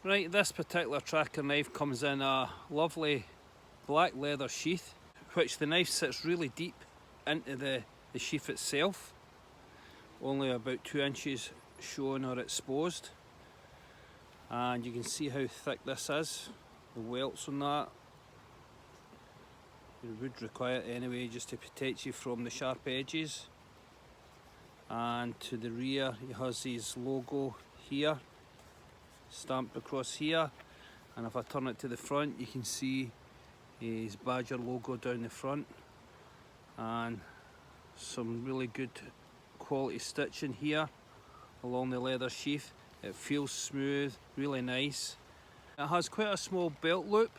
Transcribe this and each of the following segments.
Right, this particular tracker knife comes in a lovely black leather sheath, which the knife sits really deep into the sheath itself, only about 2 inches shown or exposed, and you can see how thick this is, the welts on that. You would require it anyway just to protect you from the sharp edges. And to the rear it has his logo here, stamped across here, and if I turn it to the front you can see his Badger logo down the front, and some really good quality stitching here along the leather sheath. It feels smooth, really nice. It has quite a small belt loop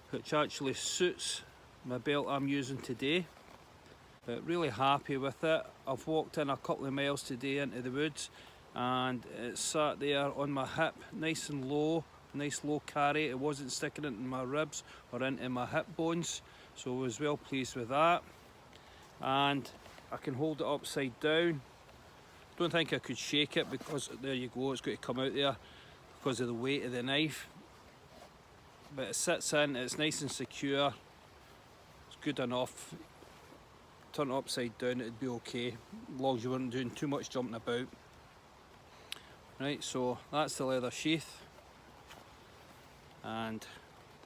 which actually suits my belt I'm using today, but really happy with it. I've walked in a couple of miles today into the woods and it sat there on my hip nice and low, nice low carry. It wasn't sticking into my ribs or into my hip bones, so I was well pleased with that. And I can hold it upside down. Don't think I could shake it because there you go, it's got to come out there because of the weight of the knife, but it sits in, it's nice and secure, it's good enough. Turn it upside down, it'd be okay, as long as you weren't doing too much jumping about. Right, so that's the leather sheath, and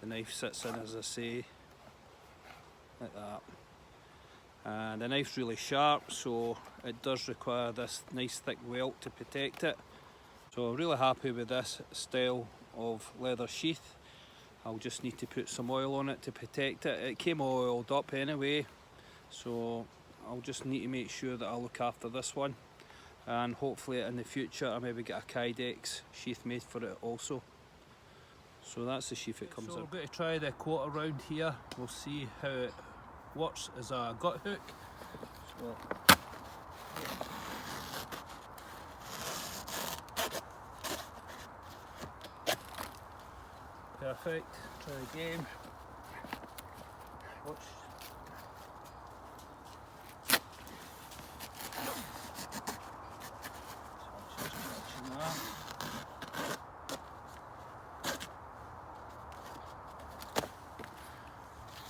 the knife sits in, as I say, like that. And the knife's really sharp, so it does require this nice thick welt to protect it. So I'm really happy with this style of leather sheath. I'll just need to put some oil on it to protect it. It came all oiled up anyway, so I'll just need to make sure that I look after this one, and hopefully in the future I maybe get a Kydex sheath made for it also. So that's the sheath it comes in. So we're going to try the quote around here. We'll see how it works as a gut hook. So, perfect. Try again. Watch.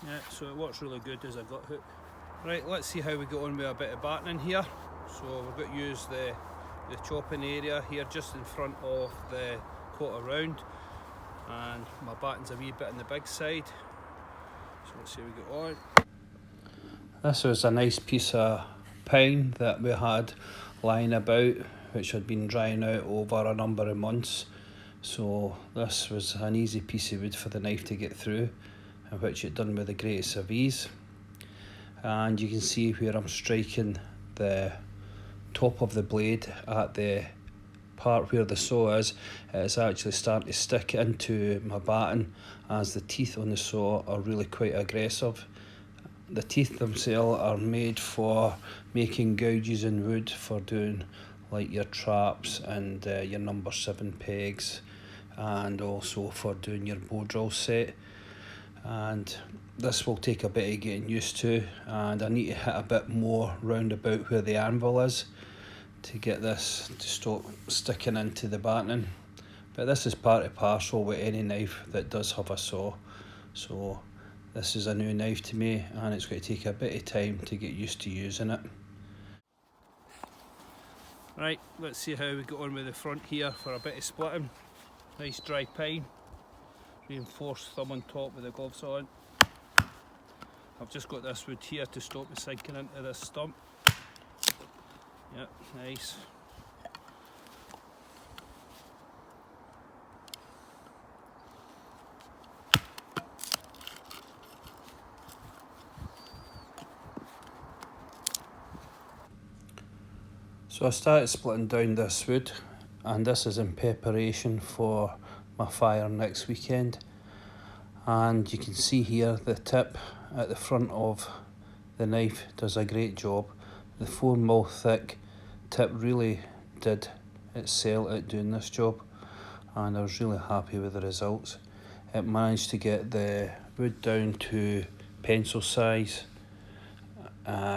Yeah, so it works really good as a gut hook. Right, let's see how we get on with a bit of battening here. So we're going to use the chopping area here just in front of the coat around, and my batten's a wee bit on the big side. So let's see how we get on. This was a nice piece of pine that we had lying about, which had been drying out over a number of months. So this was an easy piece of wood for the knife to get through, which it done with the greatest of ease. And you can see where I'm striking the top of the blade at the part where the saw is, it's actually starting to stick into my batten, as the teeth on the saw are really quite aggressive. The teeth themselves are made for making gouges in wood for doing like your traps and your number 7 pegs, and also for doing your bow drill set. And this will take a bit of getting used to, and I need to hit a bit more round about where the anvil is to get this to stop sticking into the battening. But this is part and parcel with any knife that does have a saw, so this is a new knife to me and it's going to take a bit of time to get used to using it. Right, let's see how we get on with the front here for a bit of splitting. Nice dry pine, reinforced thumb on top with the gloves on. I've just got this wood here to stop me sinking into this stump. Yep, nice. So I started splitting down this wood, and this is in preparation for my fire next weekend. And you can see here the tip at the front of the knife does a great job. The 4mm thick tip really did excel at doing this job, and I was really happy with the results. It managed to get the wood down to pencil size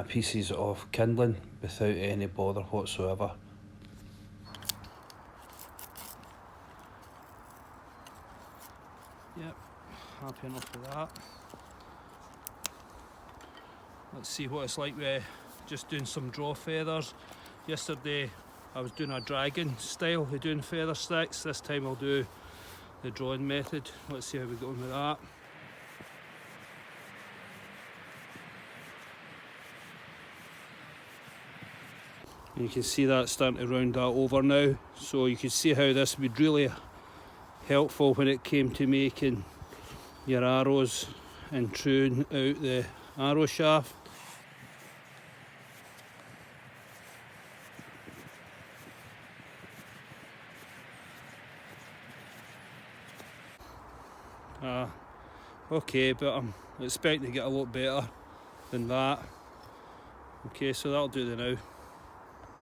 pieces of kindling without any bother whatsoever. Yep, happy enough with that. Let's see what it's like with just doing some draw feathers. Yesterday I was doing a dragon style of doing feather sticks. This time I'll do the drawing method. Let's see how we go on with that. And you can see that starting to round that over now. So you can see how this would be really helpful when it came to making your arrows and truing out the arrow shaft. Okay, but I'm expecting to get a lot better than that. Okay, so that'll do the now.